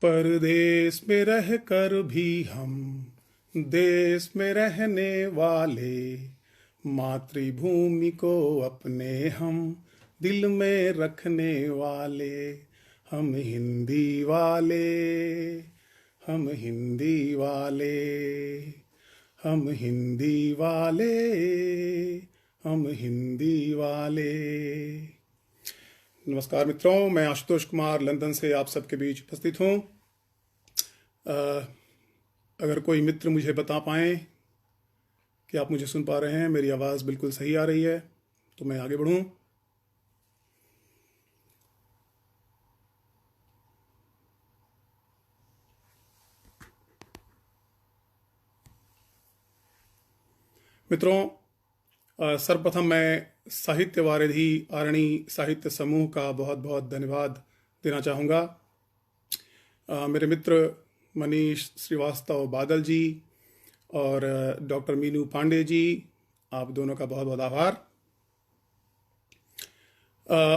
परदेश में रह कर भी हम देश में रहने वाले, मातृभूमि को अपने हम दिल में रखने वाले। हम हिंदी वाले, हम हिंदी वाले, हम हिंदी वाले, हम हिंदी वाले। नमस्कार मित्रों, मैं आशुतोष कुमार लंदन से आप सबके बीच उपस्थित हूँ। अगर कोई मित्र मुझे बता पाएँ कि आप मुझे सुन पा रहे हैं, मेरी आवाज़ बिल्कुल सही आ रही है, तो मैं आगे बढ़ूँ। मित्रों, सर्वप्रथम मैं साहित्य वारिधि आरणी साहित्य समूह का बहुत बहुत धन्यवाद देना चाहूँगा। मेरे मित्र मनीष श्रीवास्तव बादल जी और डॉक्टर मीनू पांडे जी, आप दोनों का बहुत बहुत आभार।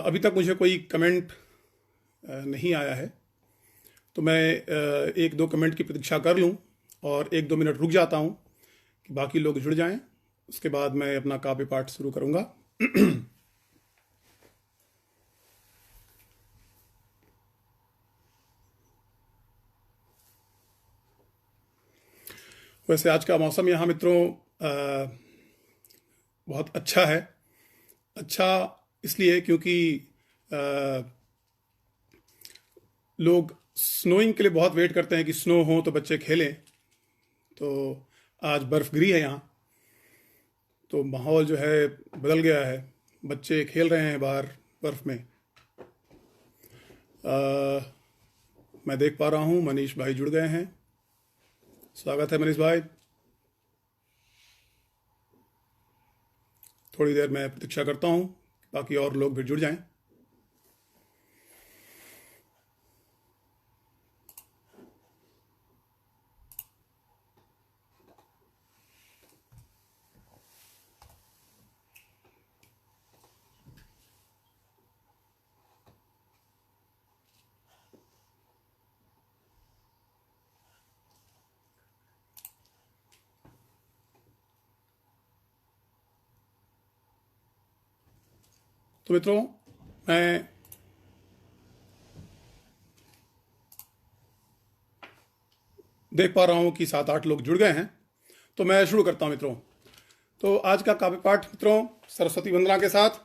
अभी तक मुझे कोई कमेंट नहीं आया है, तो मैं एक दो कमेंट की प्रतीक्षा कर लूं और एक दो मिनट रुक जाता हूं कि बाकी लोग जुड़ जाएं। उसके बाद मैं अपना काव्य पाठ शुरू करूंगा। वैसे आज का मौसम यहाँ मित्रों बहुत अच्छा है। अच्छा इसलिए क्योंकि लोग स्नोइंग के लिए बहुत वेट करते हैं कि स्नो हो तो बच्चे खेलें। तो आज बर्फ़ गिरी है यहाँ, तो माहौल जो है बदल गया है। बच्चे खेल रहे हैं बाहर बर्फ़ में। मैं देख पा रहा हूँ मनीष भाई जुड़ गए हैं। स्वागत है मनीष भाई। थोड़ी देर मैं प्रतीक्षा करता हूँ, बाकी और लोग भी जुड़ जाएं। तो मित्रों, मैं देख पा रहा हूँ कि 7-8 लोग जुड़ गए हैं, तो मैं शुरू करता हूँ मित्रों। तो आज का काव्य पाठ मित्रों सरस्वती वंदना के साथ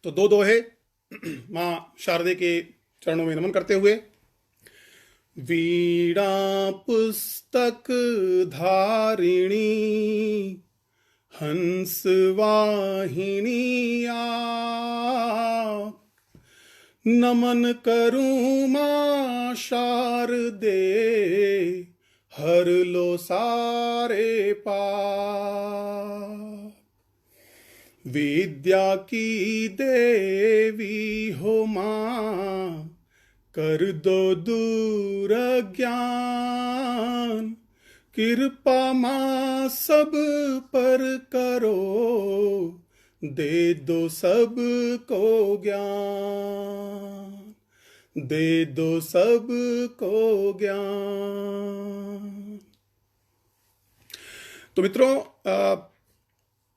तो दो दोहे माँ शारदे के चरणों में नमन करते हुए। वीणा पुस्तक धारिणी हंस वाहिनी आप, नमन करूं मां शारदे हर लो सारे पाप। विद्या की देवी हो मां कर दो दूर ज्ञान, कृपा मां सब पर करो दे दो सब को ज्ञान, दे दो सब को ज्ञान। तो मित्रों,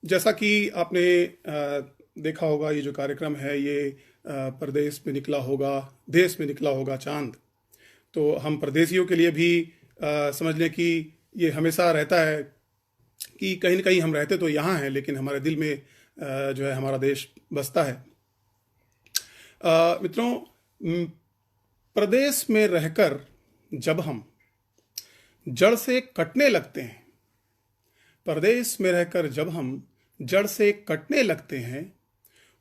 जैसा कि आपने देखा होगा, ये जो कार्यक्रम है ये परदेश में निकला होगा, देश में निकला होगा चांद। तो हम परदेशियों के लिए भी समझ लें कि ये हमेशा रहता है कि कहीं ना कहीं हम रहते तो यहाँ हैं, लेकिन हमारे दिल में जो है हमारा देश बसता है। मित्रों, प्रदेश में रहकर जब हम जड़ से कटने लगते हैं, परदेश में रहकर जब हम जड़ से कटने लगते हैं,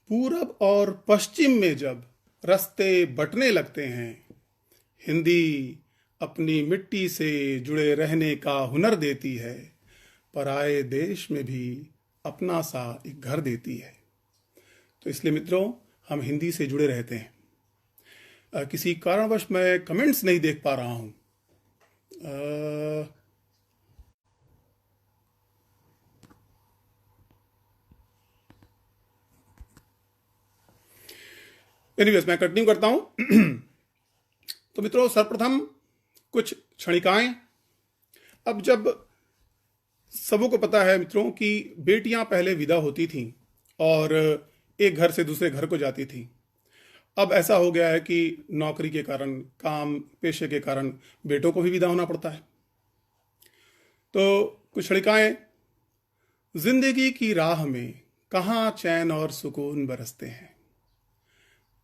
पूरब और पश्चिम में जब रास्ते बंटने लगते हैं, हिंदी अपनी मिट्टी से जुड़े रहने का हुनर देती है, पराए देश में भी अपना सा एक घर देती है। तो इसलिए मित्रों, हम हिंदी से जुड़े रहते हैं। किसी कारणवश मैं कमेंट्स नहीं देख पा रहा हूँ। एनीवेज, मैं कंटिन्यू करता हूँ। तो मित्रों, सर्वप्रथम कुछ क्षणिकाएं। अब जब सबों को पता है मित्रों कि बेटियां पहले विदा होती थीं और एक घर से दूसरे घर को जाती थीं, अब ऐसा हो गया है कि नौकरी के कारण, काम पेशे के कारण बेटों को भी विदा होना पड़ता है। तो कुछ क्षणिकाएं। जिंदगी की राह में कहाँ चैन और सुकून बरसते हैं,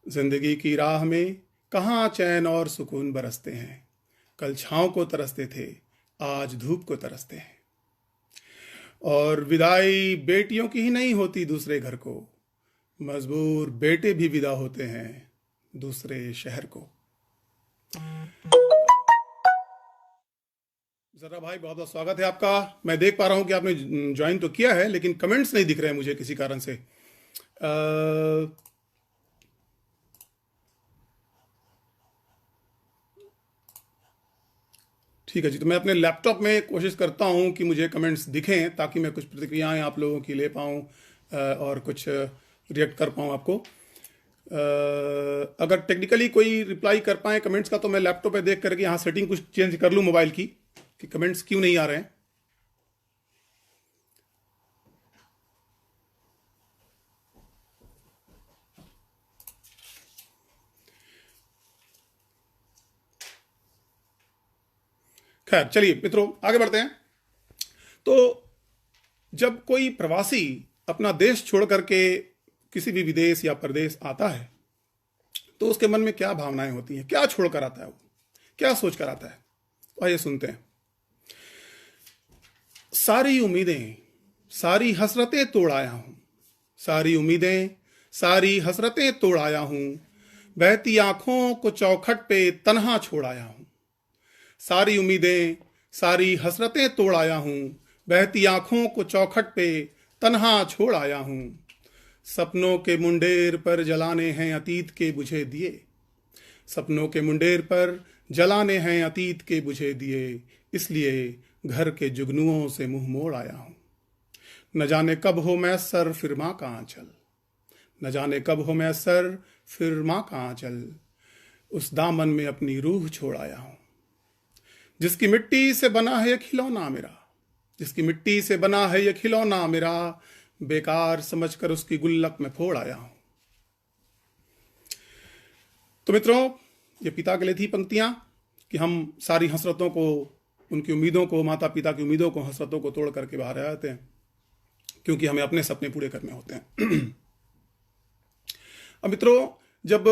जिंदगी की राह में कहाँ चैन और सुकून बरसते हैं, कल छाँव को तरसते थे, आज धूप को तरसते हैं। और विदाई बेटियों की ही नहीं होती दूसरे घर को, मजबूर बेटे भी विदा होते हैं दूसरे शहर को। जरा भाई, बहुत बहुत स्वागत है आपका। मैं देख पा रहा हूं कि आपने ज्वाइन तो किया है, लेकिन कमेंट्स नहीं दिख रहे हैं मुझे किसी कारण से। ठीक है जी, तो मैं अपने लैपटॉप में कोशिश करता हूं कि मुझे कमेंट्स दिखें ताकि मैं कुछ प्रतिक्रियाएं आप लोगों की ले पाऊं और कुछ रिएक्ट कर पाऊं आपको। अगर टेक्निकली कोई रिप्लाई कर पाए कमेंट्स का तो मैं लैपटॉप पे देख करके यहाँ सेटिंग कुछ चेंज कर लूँ मोबाइल की, कि कमेंट्स क्यों नहीं आ रहे हैं। खैर, चलिए मित्रों, आगे बढ़ते हैं। तो जब कोई प्रवासी अपना देश छोड़ करके किसी भी विदेश या प्रदेश आता है तो उसके मन में क्या भावनाएं होती हैं, क्या छोड़ कर आता है, वो क्या सोच कर आता है। तो आइए सुनते हैं। सारी उम्मीदें, सारी हसरतें तोड़ आया हूं, सारी उम्मीदें, सारी हसरतें तोड़ आया हूं, बहती आंखों को चौखट पे तन्हा छोड़ आया हूं। सारी उम्मीदें, सारी हसरतें तोड़ आया हूं, बहती आंखों को चौखट पे तन्हा छोड़ आया हूं। सपनों के मुंडेर पर जलाने हैं अतीत के बुझे दिए, सपनों के मुंडेर पर जलाने हैं अतीत के बुझे दिए, इसलिए घर के जुगनुओं से मुंह मोड़ आया हूं। न जाने कब हो मैसर फिर माँ का आंचल, न जाने कब हो मैसर फिर माँ का आंचल, उस दामन में अपनी रूह छोड़ आया हूं। जिसकी मिट्टी से बना है ये खिलौना मेरा, जिसकी मिट्टी से बना है ये खिलौना मेरा, बेकार समझकर उसकी गुल्लक में फोड़ आया हूं। तो मित्रों, ये पिता के लिए थी पंक्तियां कि हम सारी हसरतों को, उनकी उम्मीदों को, माता पिता की उम्मीदों को, हसरतों को तोड़ करके बाहर आ जाते हैं, क्योंकि हमें अपने सपने पूरे करने होते हैं। अब मित्रों, जब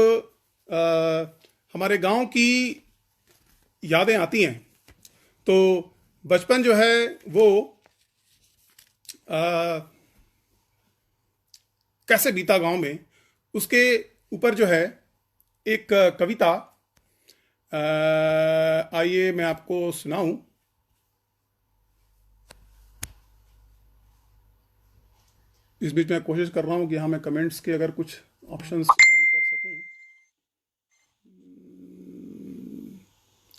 हमारे गांव की यादें आती हैं तो बचपन जो है वो कैसे बीता गांव में, उसके ऊपर जो है एक कविता आइए मैं आपको सुनाऊं। इस बीच मैं कोशिश कर रहा हूं कि हाँ, मैं कमेंट्स के अगर कुछ ऑप्शंस ऑन कर सकूं।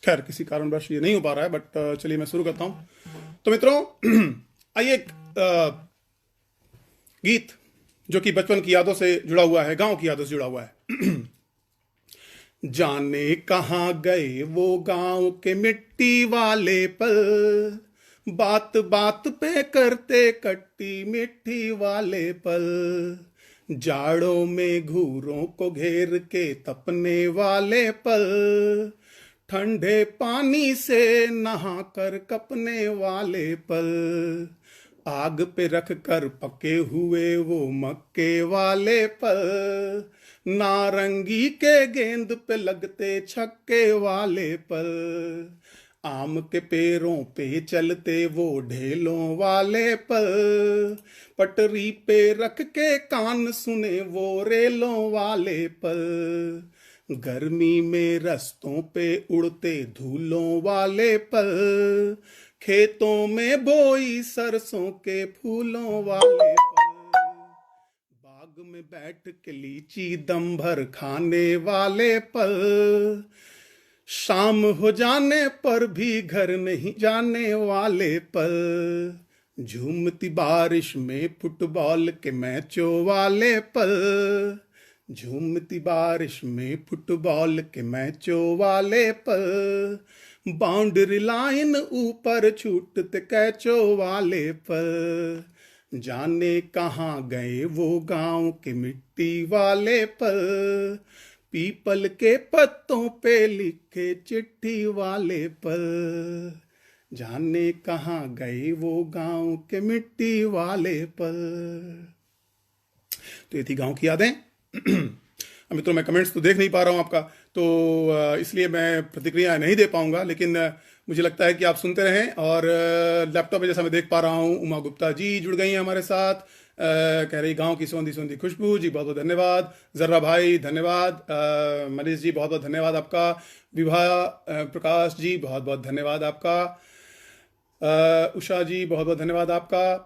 खैर, किसी कारणवश ये नहीं हो पा रहा है, बट चलिए मैं शुरू करता हूं। तो मित्रों, आइए एक गीत जो कि बचपन की यादों से जुड़ा हुआ है, गांव की यादों से जुड़ा हुआ है। जाने कहाँ गए वो गांव के मिट्टी वाले पल, बात बात पे करते कट्टी मिट्टी वाले पल, जाड़ों में घूरों को घेर के तपने वाले पल, ठंडे पानी से नहा कर कपने वाले पल, आग पे रख कर पके हुए वो मक्के वाले पल, नारंगी के गेंद पे लगते छक्के वाले पल, आम के पेड़ों पे चलते वो ढेलों वाले पल, पटरी पे रख के कान सुने वो रेलों वाले पल, गर्मी में रस्तों पे उड़ते धूलों वाले पल, खेतों में बोई सरसों के फूलों वाले पल, बाग में बैठ के लीची दम भर खाने वाले पल, शाम हो जाने पर भी घर नहीं जाने वाले पल, झूमती बारिश में फुटबॉल के मैचों वाले पल, झूमती बारिश में फुटबॉल के मैचों वाले पर, बाउंड्री लाइन ऊपर छूटते कैचों वाले पर, जाने कहाँ गए वो गांव के मिट्टी वाले पर, पीपल के पत्तों पे लिखे चिट्ठी वाले पर, जाने कहाँ गए वो गांव के मिट्टी वाले पर। तो ये थी गांव की यादें। मित्रों, मैं कमेंट्स तो देख नहीं पा रहा हूं आपका, तो इसलिए मैं प्रतिक्रिया नहीं दे पाऊंगा, लेकिन मुझे लगता है कि आप सुनते रहें। और लैपटॉप में जैसा मैं देख पा रहा हूं, उमा गुप्ता जी जुड़ गई हैं हमारे साथ, कह रही गांव की सौंधी सौंधी खुशबू जी, बहुत बहुत धन्यवाद। जर्रा भाई धन्यवाद। मनीष जी बहुत बहुत धन्यवाद आपका। विभा प्रकाश जी बहुत बहुत धन्यवाद आपका। उषा जी बहुत बहुत धन्यवाद आपका।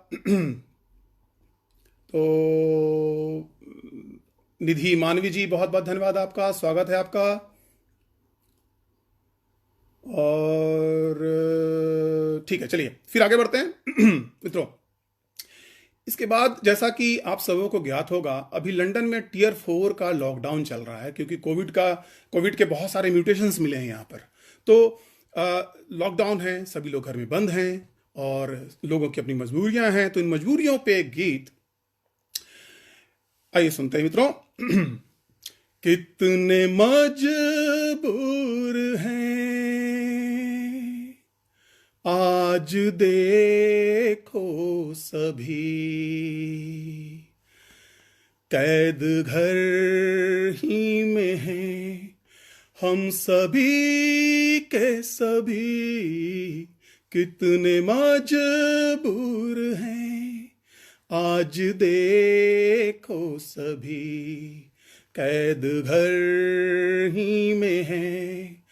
तो निधि मानवी जी बहुत बहुत धन्यवाद आपका, स्वागत है आपका। और ठीक है, चलिए फिर आगे बढ़ते हैं। मित्रों, इसके बाद जैसा कि आप सबों को ज्ञात होगा, अभी लंदन में टियर 4 का लॉकडाउन चल रहा है, क्योंकि कोविड के बहुत सारे म्यूटेशंस मिले हैं यहाँ पर। तो लॉकडाउन है, सभी लोग घर में बंद हैं और लोगों की अपनी मजबूरियां हैं। तो इन मजबूरियों पे एक गीत आइए सुनते हैं मित्रों। कितने मजबूर हैं आज देखो सभी, कैद घर ही में हैं हम सभी के सभी। कितने मजबूर हैं आज देखो सभी, कैद घर ही में हैं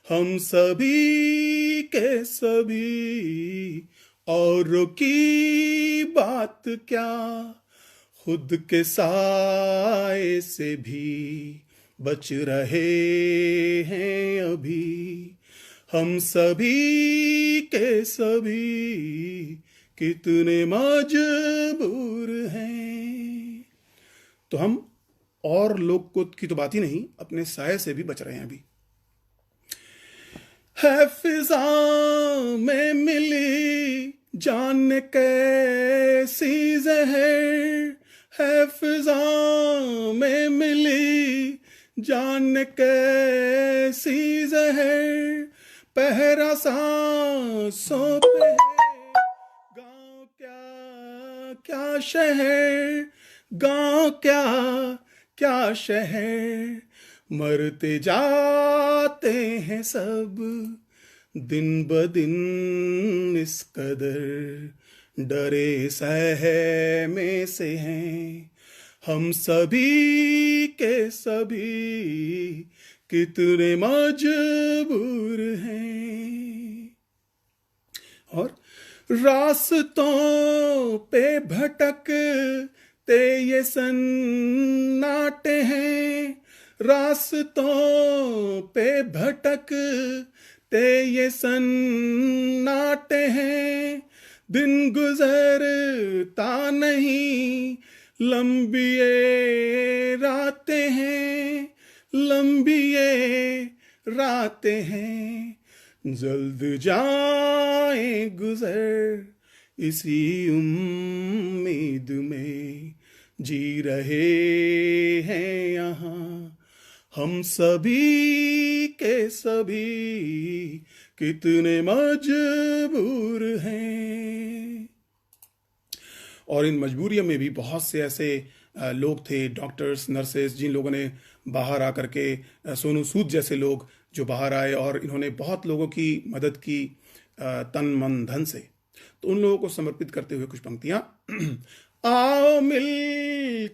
हम सभी के सभी। औरों की बात क्या, खुद के साए से भी बच रहे हैं अभी हम सभी के सभी। कितने मजबूर हैं। तो हम और लोग को की तो बात ही नहीं, अपने साए से भी बच रहे हैं अभी। है फिजा में मिली जान कैसी जहर, है फिजा में मिली जान कैसी जहर, पहरा सांसों पे है गांव क्या क्या शहर, गांव क्या क्या शहर। मरते जाते हैं सब दिन ब दिन इस कदर, डरे सहमे से हैं हम सभी के सभी। कितने मजबूर हैं। और रास्तों पे भटकते ये सन्नाटे हैं, रास्तों पे भटकते ये सन्नाटे हैं। दिन गुजरता नहीं, लंबी ये रातें हैं, लंबी ये रातें हैं। जल्द जाए गुजर इसी उम्मीद में, जी रहे हैं यहाँ हम सभी के सभी। कितने मजबूर हैं। और इन मजबूरियों में भी बहुत से ऐसे लोग थे, डॉक्टर्स, नर्सेस, जिन लोगों ने बाहर आकर के, सोनू सूद जैसे लोग जो बाहर आए और इन्होंने बहुत लोगों की मदद की तन मन धन से। तो उन लोगों को समर्पित करते हुए कुछ पंक्तियां। आओ मिल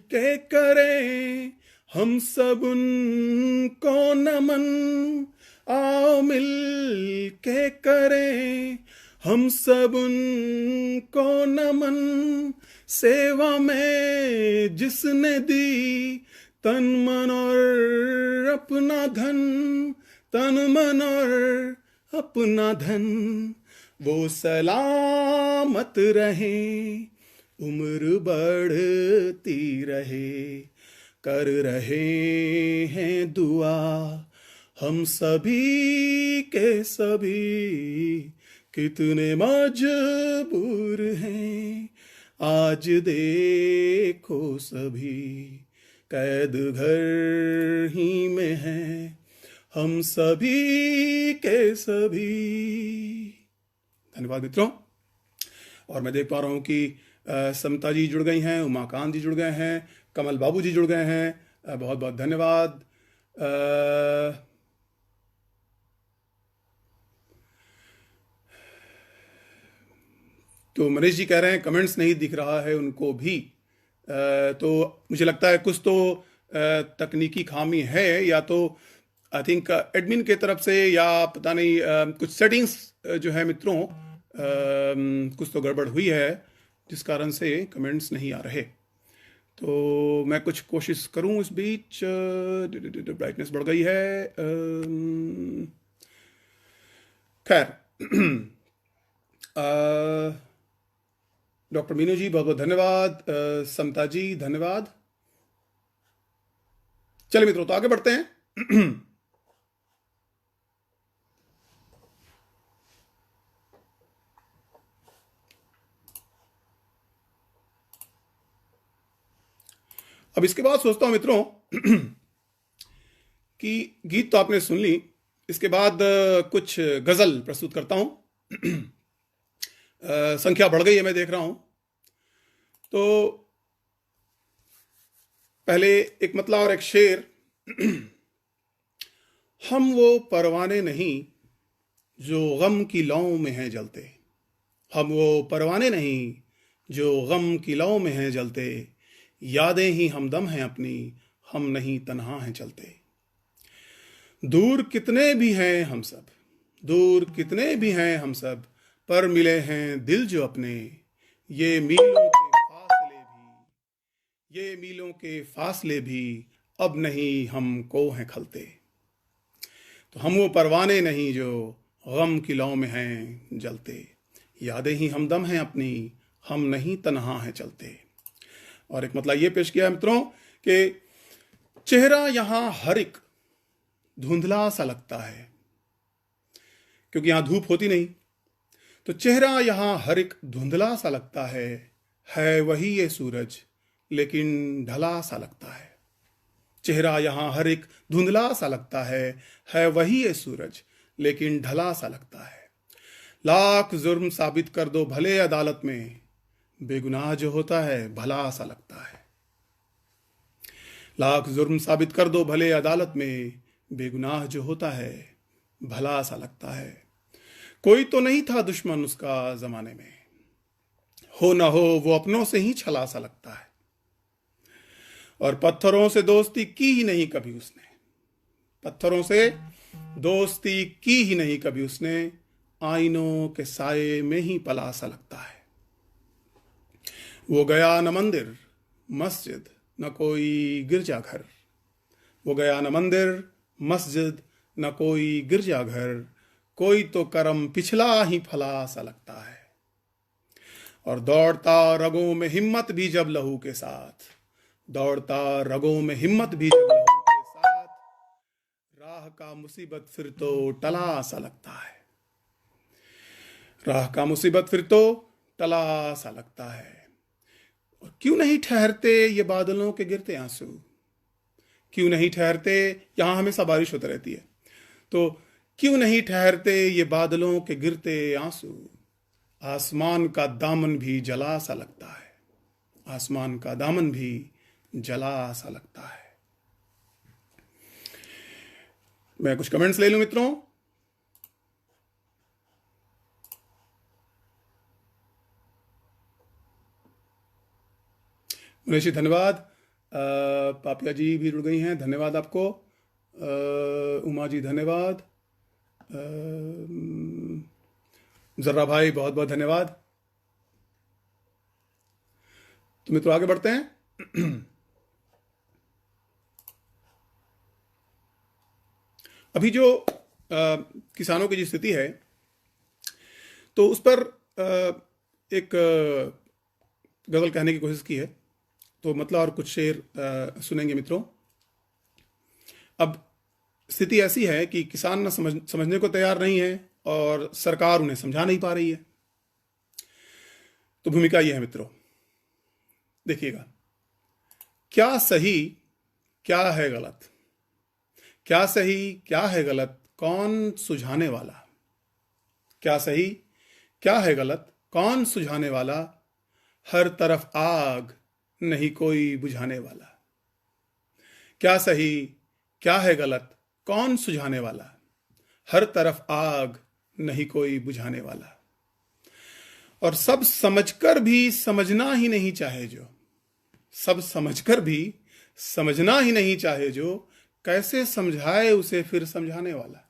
के करें हम सब उनको नमन, आओ मिल के करें हम सब उनको नमन। सेवा में जिसने दी तन मन और अपना धन, तन मन और अपना धन, वो सलामत रहे, उम्र बढ़ती रहे, कर रहे हैं दुआ हम सभी के सभी, कितने मजबूर हैं आज देखो सभी, कैद घर ही में हैं हम सभी के सभी। धन्यवाद मित्रों। और मैं देख पा रहा हूँ कि समता जी जुड़ गई हैं, उमाकांत जी जुड़ गए हैं, कमल बाबू जी जुड़ गए हैं, बहुत बहुत धन्यवाद। तो मनीष जी कह रहे हैं कमेंट्स नहीं दिख रहा है उनको भी। तो मुझे लगता है कुछ तो तकनीकी खामी है, या तो आई थिंक एडमिन के तरफ से, या पता नहीं कुछ सेटिंग्स जो है मित्रों कुछ तो गड़बड़ हुई है जिस कारण से कमेंट्स नहीं आ रहे। तो मैं कुछ कोशिश करूं इस बीच। ब्राइटनेस बढ़ गई है। खैर डॉक्टर मीनू जी बहुत बहुत धन्यवाद। समता जी धन्यवाद। चलिए मित्रों तो आगे बढ़ते हैं। अब इसके बाद सोचता हूं मित्रों कि गीत तो आपने सुन ली, इसके बाद कुछ गजल प्रस्तुत करता हूं। संख्या बढ़ गई है मैं देख रहा हूं। तो पहले एक मतला और एक शेर। हम वो परवाने नहीं जो गम की लौ में हैं जलते, हम वो परवाने नहीं जो गम की लौ में हैं जलते, यादें ही हमदम हैं अपनी, हम नहीं तन्हा हैं चलते। दूर कितने भी हैं हम सब, दूर कितने भी हैं हम सब, पर मिले हैं दिल जो अपने, ये मीलों के फासले भी, ये मीलों के फासले भी अब नहीं हमको हैं खलते। तो हम वो परवाने नहीं जो गम की लौ में हैं जलते, यादें ही हमदम हैं अपनी, हम नहीं तन्हा हैं चलते। और एक मतलब ये पेश किया है मित्रों कि चेहरा यहां हर एक धुंधला सा लगता है, क्योंकि यहां धूप होती नहीं, तो चेहरा यहां हर एक धुंधला सा लगता है वही ये सूरज लेकिन ढला सा लगता है। चेहरा यहां हर एक धुंधला सा लगता है वही ये सूरज लेकिन ढला सा लगता है। लाख जुर्म साबित कर दो भले अदालत में, बेगुनाह जो होता है भला सा लगता है। लाख जुर्म साबित कर दो भले अदालत में, बेगुनाह जो होता है भला सा लगता है। कोई तो नहीं था दुश्मन उसका जमाने में, हो न हो वो अपनों से ही छला सा लगता है। और पत्थरों से दोस्ती की ही नहीं कभी उसने, पत्थरों से दोस्ती की ही नहीं कभी उसने, आईनों के साये में ही पला सा लगता है। वो गया न मंदिर मस्जिद न कोई गिरजाघर, वो गया न मंदिर मस्जिद न कोई गिरजाघर, कोई तो करम पिछला ही फला सा लगता है। और दौड़ता रगों में हिम्मत भी जब लहू के साथ, दौड़ता रगों में हिम्मत भी जब लहू के साथ, राह का मुसीबत फिर तो टला सा लगता है। राह का मुसीबत फिर तो टला सा लगता है। और क्यों नहीं ठहरते ये बादलों के गिरते आंसू, क्यों नहीं ठहरते, यहां हमेशा बारिश होती रहती है, तो क्यों नहीं ठहरते ये बादलों के गिरते आंसू, आसमान का दामन भी जला सा लगता है, आसमान का दामन भी जला सा लगता है। मैं कुछ कमेंट्स ले लूं मित्रों। मनीष जी धन्यवाद। पापिया जी भी जुड़ गई हैं, धन्यवाद आपको। उमा जी धन्यवाद। जर्रा भाई बहुत बहुत धन्यवाद। तो मित्रों आगे बढ़ते हैं। अभी जो किसानों की जो स्थिति है, तो उस पर एक गजल कहने की कोशिश की है। तो मतलब और कुछ शेर सुनेंगे मित्रों। अब स्थिति ऐसी है कि किसान ना समझने को तैयार नहीं है और सरकार उन्हें समझा नहीं पा रही है। तो भूमिका यह है मित्रों, देखिएगा, क्या सही क्या है गलत, क्या सही क्या है गलत, कौन सुझाने वाला। क्या सही क्या है गलत, कौन सुझाने वाला, हर तरफ आग नहीं कोई बुझाने वाला। क्या सही क्या है गलत, कौन सुझाने वाला, हर तरफ आग नहीं कोई बुझाने वाला। और सब समझकर भी समझना ही नहीं चाहे जो, सब समझकर भी समझना ही नहीं चाहे जो, कैसे समझाए उसे फिर समझाने वाला,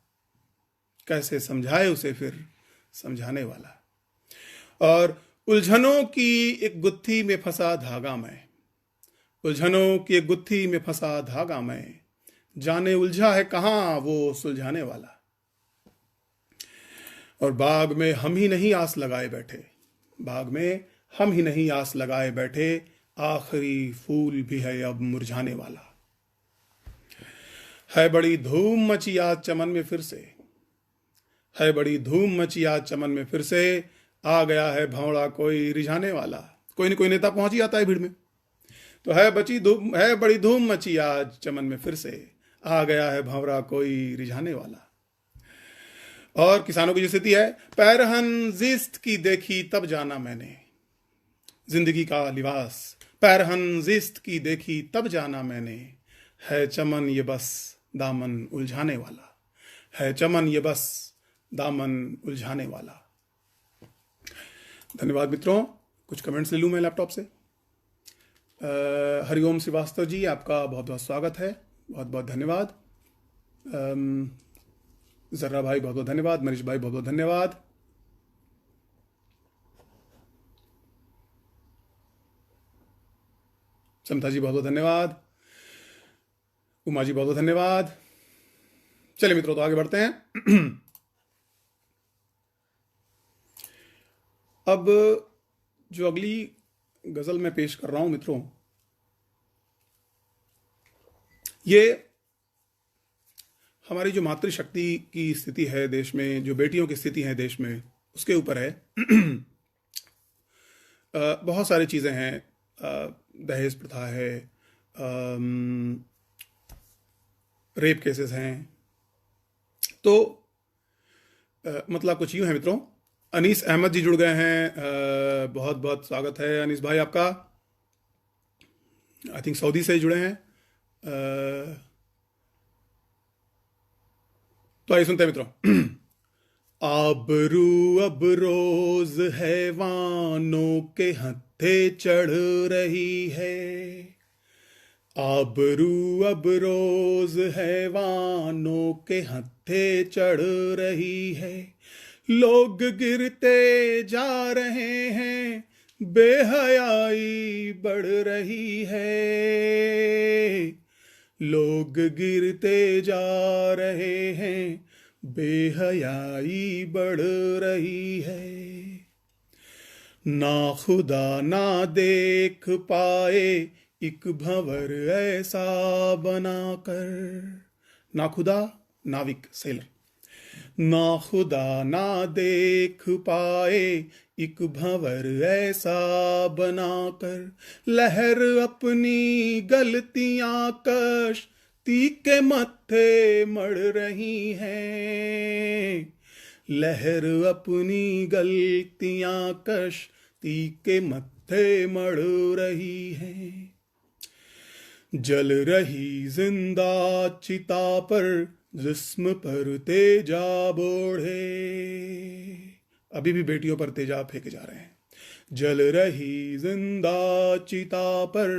कैसे समझाए उसे फिर समझाने वाला। और उलझनों की एक गुत्थी में फंसा धागा मैं, उलझनों की एक गुत्थी में फंसा धागा मैं, जाने उलझा है कहां वो सुलझाने वाला। और बाग में हम ही नहीं आस लगाए बैठे, बाग में हम ही नहीं आस लगाए बैठे, आखिरी फूल भी है अब मुरझाने वाला। है बड़ी धूम मची आज चमन में फिर से, है बड़ी धूम मची आज चमन में फिर से, आ गया है भौंरा कोई रिझाने वाला। कोई न कोई नेता पहुंच ही आता है भीड़ में। तो है बड़ी धूम मची आज चमन में फिर से, आ गया है भंवरा कोई रिझाने वाला। और किसानों की जो स्थिति है, पैरहन जिस्त की देखी तब जाना मैंने, जिंदगी का लिबास पैरहन जिस्त की देखी तब जाना मैंने, है चमन ये बस दामन उलझाने वाला, है चमन ये बस दामन उलझाने वाला। धन्यवाद मित्रों। कुछ कमेंट्स ले लूं मैं लैपटॉप से। हरिओम श्रीवास्तव जी, आपका बहुत बहुत स्वागत है, बहुत बहुत धन्यवाद। जर्रा भाई बहुत बहुत धन्यवाद, मनीष भाई बहुत बहुत धन्यवाद। समता जी बहुत बहुत धन्यवाद, उमा जी बहुत बहुत धन्यवाद। चलिए मित्रों, तो आगे बढ़ते हैं। अब जो अगली गजल मैं पेश कर रहा हूं मित्रों, ये हमारी जो मातृशक्ति की स्थिति है देश में, जो बेटियों की स्थिति है देश में, उसके ऊपर है। बहुत सारी चीज़ें हैं, दहेज प्रथा है, रेप केसेस हैं। तो मतलब कुछ यूँ है मित्रों। अनीस अहमद जी जुड़ गए हैं, बहुत बहुत स्वागत है अनीस भाई आपका। आई थिंक सऊदी से जुड़े हैं। तो आइए सुनते हैं मित्रों। आबरू अब रोज हैवानों के हत्थे चढ़ रही है, आबरू अब रोज हैवानों के हत्थे चढ़ रही है, लोग गिरते जा रहे हैं, बेहयाई बढ़ रही है, लोग गिरते जा रहे हैं, बेहयाई बढ़ रही है। ना खुदा ना देख पाए एक भंवर ऐसा बनाकर, ना खुदा नाविक सेलर, ना खुदा ना देख पाए एक भंवर ऐसा बनाकर, लहर अपनी गलतियां कश्ती के मत्थे मढ़ रही है, लहर अपनी गलतियां कश्ती के मत्थे मढ़ रही है, जल रही जिंदा चिता पर जिस्म पर तेजाब ओढ़े, अभी भी बेटियों पर तेजाब फेंके जा रहे हैं। जल रही जिंदा चिता पर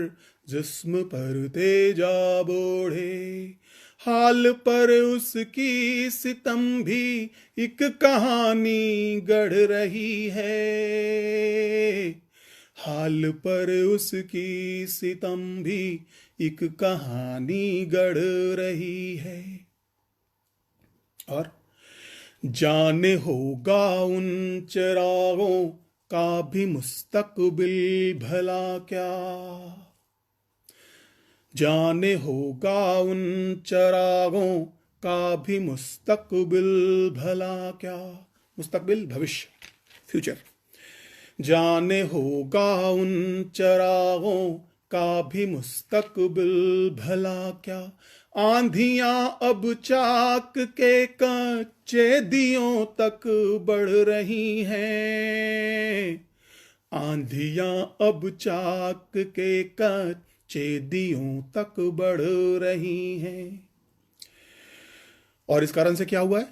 जिस्म पर तेजाब ओढ़े, हाल पर उसकी सितम भी एक कहानी गढ़ रही है, हाल पर उसकी सितम भी एक कहानी गढ़ रही है। और जाने होगा उन चिरागों का भी मुस्तकबिल भला क्या, जाने होगा उन चरागों का भी मुस्तकबिल भला क्या। मुस्तकबिल भविष्य, फ्यूचर। जाने होगा उन चरागों का भी मुस्तकबिल भला क्या। आंधियां अब चाक के कच्चे दियों तक बढ़ रही हैं। आंधियां अब चाक के कच्चे दियों तक बढ़ रही हैं। और इस कारण से क्या हुआ है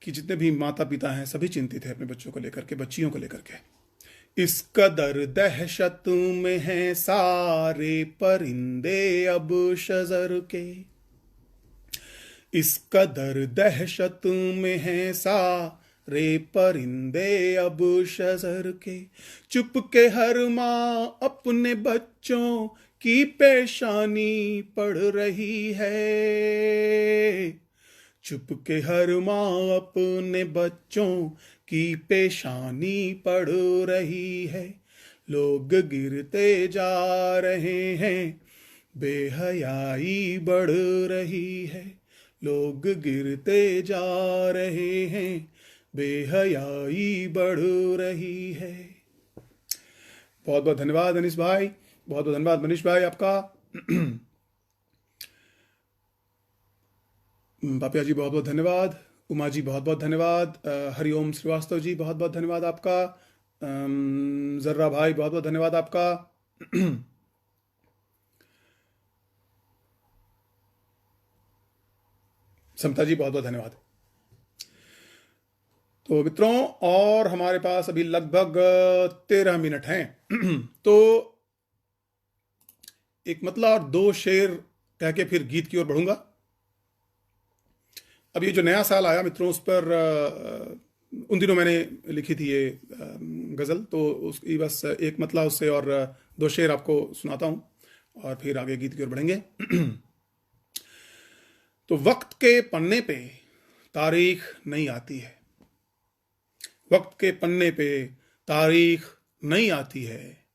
कि जितने भी माता पिता हैं सभी चिंतित हैं अपने बच्चों को लेकर के, बच्चियों को लेकर के। इस कदर दहशत में हैं सारे परिंदे अब शजर के। इस कदर दहशत में हैं सारे परिंदे अब शजर के। चुप के हर माँ अपने बच्चों की पेशानी पढ़ रही है। चुप के हर माँ अपने बच्चों की पेशानी पढ़ रही है। लोग गिरते जा रहे हैं, बेहयाई बढ़ रही है। लोग गिरते जा रहे हैं, बेहयाई बढ़ रही है। बहुत बहुत धन्यवाद अनीस भाई, बहुत बहुत धन्यवाद मनीष भाई आपका। पापिया जी बहुत बहुत धन्यवाद। उमा जी बहुत बहुत धन्यवाद। हरिओम श्रीवास्तव जी बहुत बहुत धन्यवाद आपका। जर्रा भाई बहुत बहुत धन्यवाद आपका। समता जी बहुत बहुत धन्यवाद। तो मित्रों, और हमारे पास अभी लगभग 13 मिनट हैं। तो एक मतला और 2 शेर कह के फिर गीत की ओर बढ़ूंगा। अब ये जो नया साल आया मित्रों, उस पर उन दिनों मैंने लिखी थी ये गज़ल, तो उसकी बस एक मतला उससे और 2 शेर आपको सुनाता हूँ और फिर आगे गीत की ओर बढ़ेंगे। तो वक्त के पन्ने पे तारीख नहीं आती है। वक्त के पन्ने पे तारीख नहीं आती है।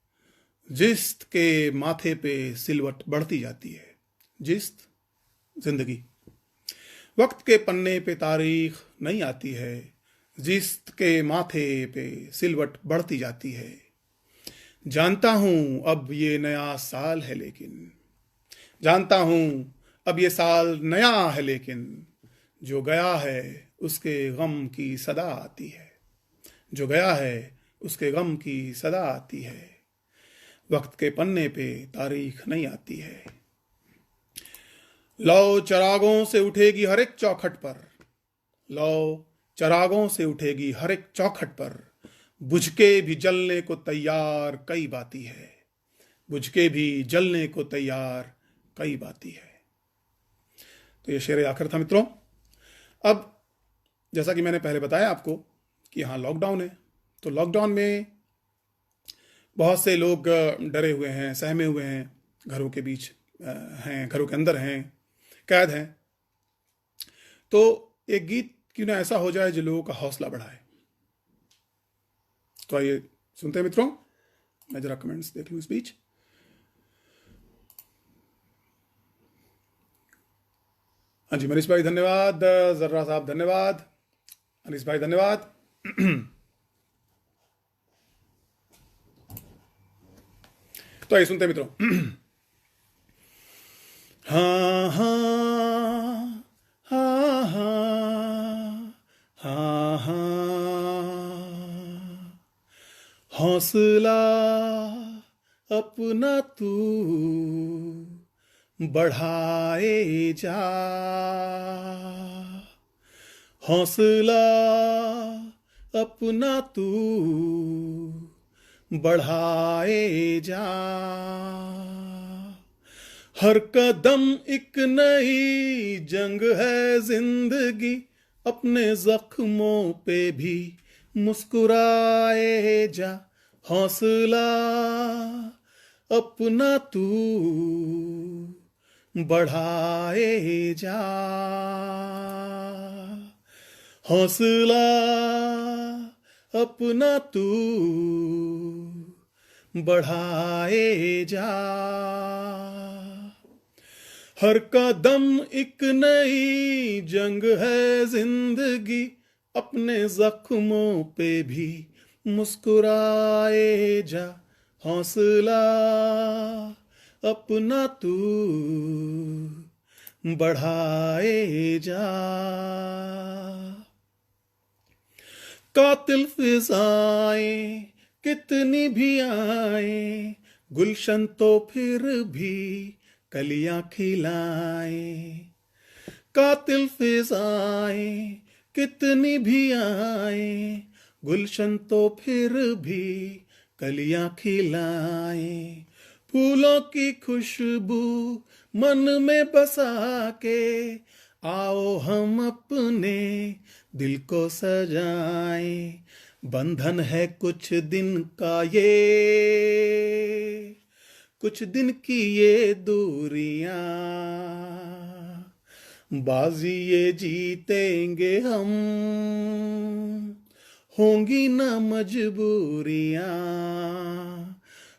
जिस्त के माथे पे सिलवट बढ़ती जाती है। जिस्त, जिंदगी। वक्त के पन्ने पे तारीख नहीं आती है। जिस्त के माथे पे सिलवट बढ़ती जाती है। जानता हूं अब ये नया साल है, लेकिन जानता हूं अब ये साल नया है, लेकिन जो गया है उसके गम की सदा आती है। जो गया है उसके गम की सदा आती है। वक्त के पन्ने पे तारीख नहीं आती है। लौ चरागों से उठेगी हर एक चौखट पर। लौ चरागों से उठेगी हर एक चौखट पर। बुझ के भी जलने को तैयार कई बाती है। बुझ के भी जलने को तैयार कई बाती है। तो ये शेर आखिर था मित्रों। अब जैसा कि मैंने पहले बताया आपको कि हाँ लॉकडाउन है, तो लॉकडाउन में बहुत से लोग डरे हुए हैं, सहमे हुए हैं, घरों के बीच हैं, घरों के अंदर हैं, कैद हैं। तो एक गीत क्यों ना ऐसा हो जाए जो लोगों का हौसला बढ़ाए। तो आइए सुनते हैं मित्रों। मैं जरा कमेंट्स देख लूं इस बीच। हाँ जी, मनीष भाई धन्यवाद, जर्रा साहब धन्यवाद, अनीस भाई धन्यवाद। तो आइए सुनते हैं मित्रों। हाँ हाँ हाँ हाँ हाँ, हौसला अपना तू बढ़ाए जा। हौसला अपना तू बढ़ाए जा। हर कदम एक नई जंग है जिंदगी, अपने जख्मों पे भी मुस्कुराए जा। हौसला अपना तू बढ़ाए जा। हौसला अपना तू बढ़ाए जा। हर कदम एक नई जंग है जिंदगी, अपने जख्मों पे भी मुस्कुराए जा, हौसला अपना तू बढ़ाए जा। कातिल फिजाएं कितनी भी आए, गुलशन तो फिर भी कलियां खिलाए। कातिल फिजाएं कितनी भी आए, गुलशन तो फिर भी कलियां खिलाए। फूलों की खुशबू मन में बसा के, आओ हम अपने दिल को सजाए। बंधन है कुछ दिन का ये, कुछ दिन की ये दूरियां, बाजी ये जीतेंगे हम, होंगी न मजबूरियां।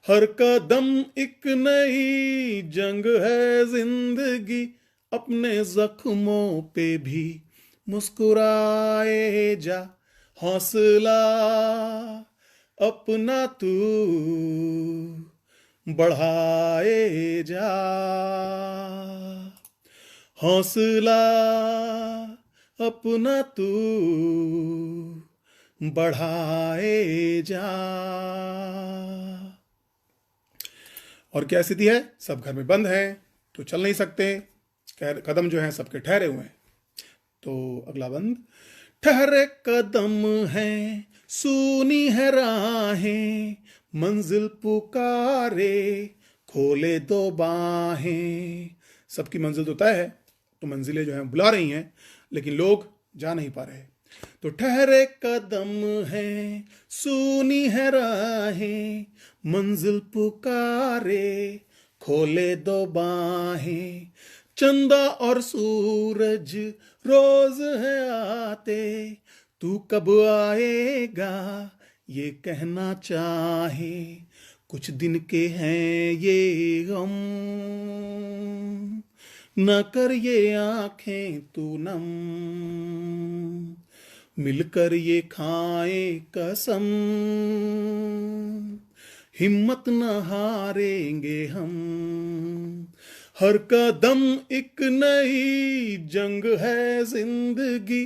हर कदम एक नई जंग है जिंदगी, अपने जख्मों पे भी मुस्कुराए जा, हौसला अपना तू बढ़ाए जा, हौसला अपना तू बढ़ाए जा। और क्या स्थिति है? सब घर में बंद हैं तो चल नहीं सकते, कदम जो हैं सबके ठहरे हुए हैं। तो अगला बंद। ठहरे कदम हैं, सूनी है राहें, मंजिल पुकारे, खोले दो बाहें। सबकी मंजिल तो तय है, तो मंजिलें जो हैं बुला रही हैं, लेकिन लोग जा नहीं पा रहे। तो ठहरे कदम हैं, सूनी है राहें, मंजिल पुकारे, खोले दो बाहें। चंदा और सूरज रोज है आते, तू कब आएगा ये कहना चाहे। कुछ दिन के हैं ये गम, न कर ये आंखें तू नम, मिलकर ये खाए कसम, हिम्मत न हारेंगे हम। हर कदम एक नई जंग है जिंदगी,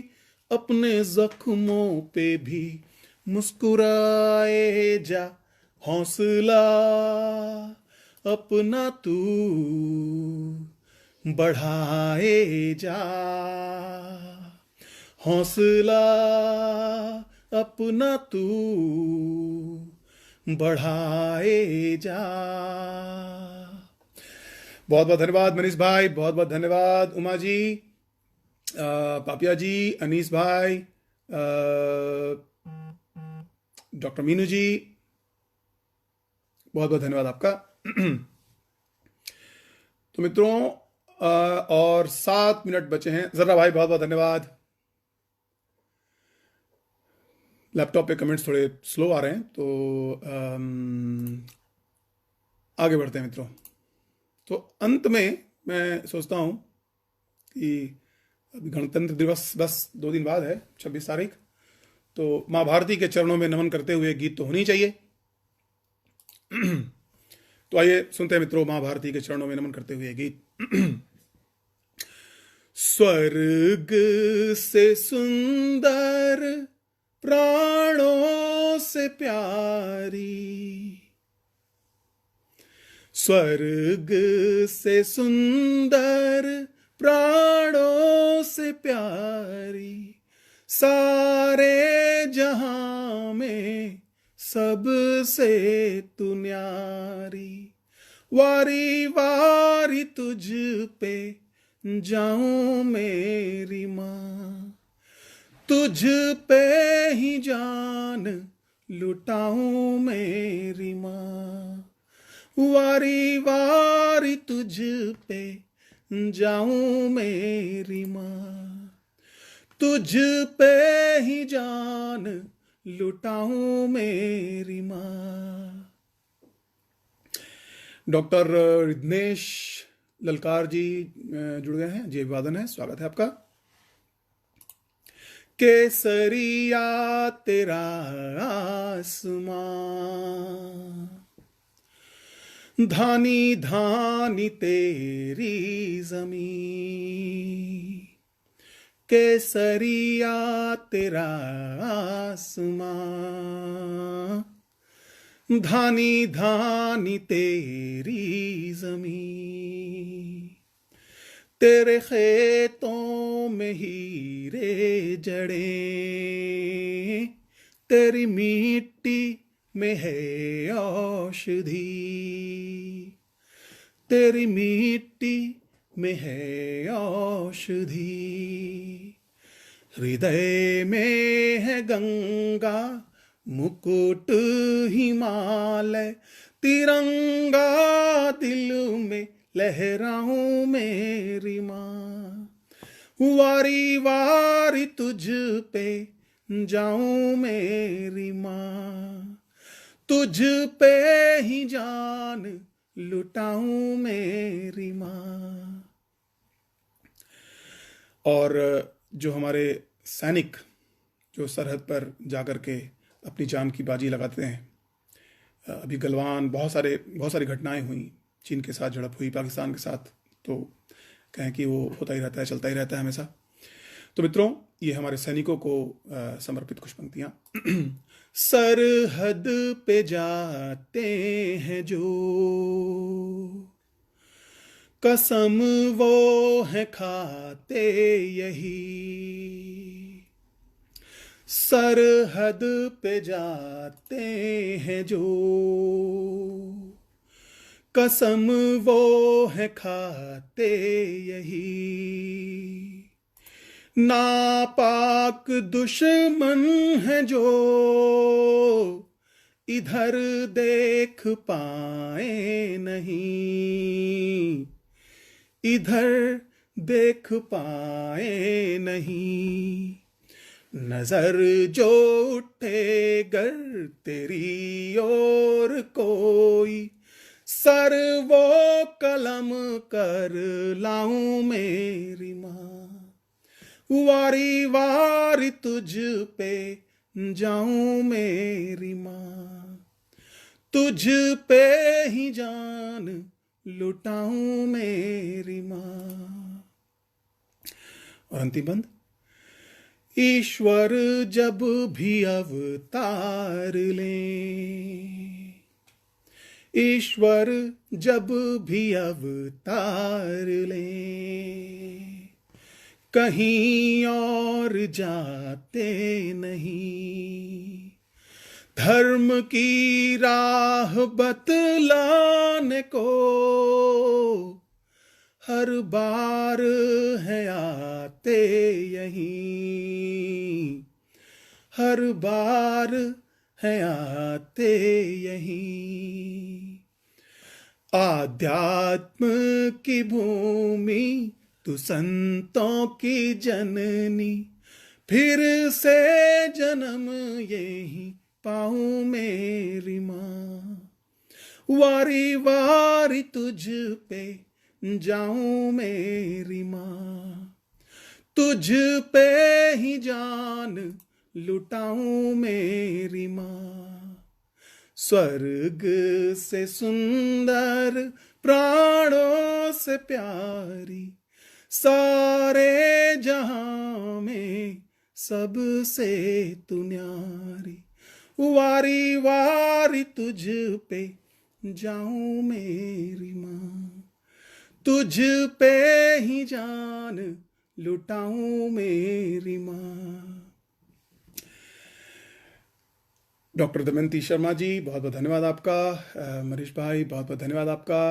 अपने जख्मों पे भी मुस्कुराए जा, हौसला अपना तू बढ़ाए जा, हौसला अपना तू बढ़ाए जा। बहुत बहुत धन्यवाद मनीष भाई, बहुत बहुत धन्यवाद उमा जी, पापिया जी, अनीस भाई, डॉक्टर मीनू जी, बहुत बहुत धन्यवाद आपका। तो मित्रों, और 7 मिनट बचे हैं। जरा भाई बहुत बहुत धन्यवाद। लैपटॉप पे कमेंट्स थोड़े स्लो आ रहे हैं, तो आगे बढ़ते हैं मित्रों। तो अंत में मैं सोचता हूं कि अभी गणतंत्र दिवस बस 2 दिन बाद है, 26 तारीख। तो माँ भारती के चरणों में नमन करते हुए गीत तो होनी चाहिए। तो आइए सुनते हैं मित्रों माँ भारती के चरणों में नमन करते हुए गीत। स्वर्ग से सुंदर प्राणों से प्यारी, स्वर्ग से सुंदर प्राणों से प्यारी, सारे जहां में सबसे तू न्यारी। वारी वारी तुझ पे जाऊं मेरी माँ, तुझ पे ही जान लुटाऊं मेरी माँ। वारी वारी तुझ पे जाऊं मेरी माँ, तुझ पे ही जान लुटाऊं मेरी माँ। डॉक्टर दिनेश ललकार जी जुड़ गए हैं, जी अभिवादन है, स्वागत है आपका। केसरिया तेरा आसमां, धानी धानी तेरी जमीन, केसरिया तेरा आसमां, धानी धानी तेरी जमीन, तेरे खेतों में हीरे जड़े, तेरी मिट्टी में है औषधि, तेरी मिट्टी में है औषधि, हृदय में है गंगा मुकुट हिमालय, तिरंगा दिल में लहराऊं मेरी माँ, वारी वारी तुझ पे जाऊं मेरी माँ, तुझ पे ही जान लुटाऊं मेरी माँ। और जो हमारे सैनिक जो सरहद पर जाकर के अपनी जान की बाजी लगाते हैं, अभी गलवान बहुत सारी घटनाएं हुई, चीन के साथ झड़प हुई, पाकिस्तान के साथ, तो कहें कि वो होता ही रहता है, चलता ही रहता है हमेशा। तो मित्रों, ये हमारे सैनिकों को समर्पित कुछ पंक्तियां। सरहद पे जाते हैं जो, कसम वो है खाते यही, सरहद पे जाते हैं जो, कसम वो है खाते यही, नापाक दुश्मन है जो इधर देख पाए नहीं, इधर देख पाए नहीं, नजर जो उठे गर तेरी ओर कोई, सर वो कलम कर लाऊं मेरी माँ, वारी वारी तुझ पे जाऊं मेरी माँ, तुझ पे ही जान लुटाऊं मेरी माँ। और अंतिम बंद, ईश्वर जब भी अवतार ले, ईश्वर जब भी अवतार ले, कहीं और जाते नहीं, धर्म की राह बतलाने को हर बार है आते यहीं, हर बार है आते यहीं, आध्यात्म की भूमि तू संतों की जननी, फिर से जन्म यही पाऊं मेरी माँ, वारी वारी तुझ पे जाऊं मेरी माँ, तुझ पे ही जान लुटाऊं मेरी माँ, स्वर्ग से सुंदर प्राणों से प्यारी, सारे जहां में सबसे तू न्यारी, वारी वारी तुझ पे जाऊं मेरी माँ, तुझ पे ही जान लुटाऊं मेरी माँ। डॉक्टर दमयंती शर्मा जी, बहुत बहुत धन्यवाद आपका। मनीष भाई, बहुत बहुत धन्यवाद आपका।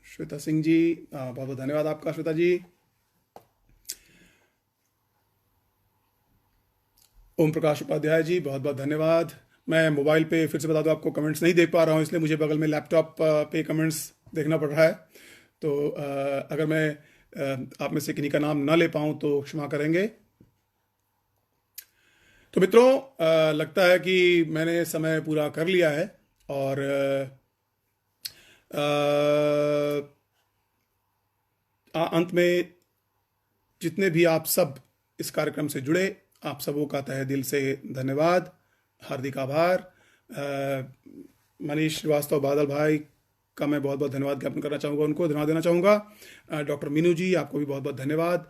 श्वेता सिंह जी, बहुत बहुत धन्यवाद आपका श्वेता जी। ओम प्रकाश उपाध्याय जी, बहुत बहुत धन्यवाद। मैं मोबाइल पे फिर से बता दूं आपको, कमेंट्स नहीं देख पा रहा हूं, इसलिए मुझे बगल में लैपटॉप पे कमेंट्स देखना पड़ रहा है। तो अगर मैं आप में से किन्हीं का नाम ना ले पाऊं तो क्षमा करेंगे। तो मित्रों, लगता है कि मैंने समय पूरा कर लिया है, और अंत में जितने भी आप सब इस कार्यक्रम से जुड़े, आप सबों का तहे दिल से धन्यवाद, हार्दिक आभार। मनीष श्रीवास्तव बादल भाई का मैं बहुत बहुत धन्यवाद ज्ञापन करना चाहूँगा, उनको धन्यवाद देना चाहूँगा। डॉक्टर मीनू जी, आपको भी बहुत बहुत धन्यवाद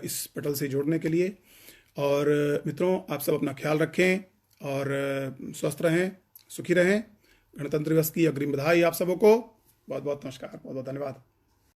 इस पटल से जोड़ने के लिए। और मित्रों, आप सब अपना ख्याल रखें और स्वस्थ रहें, सुखी रहें। गणतंत्र दिवस की अग्रिम बधाई आप सबों को। बहुत बहुत नमस्कार, बहुत बहुत धन्यवाद।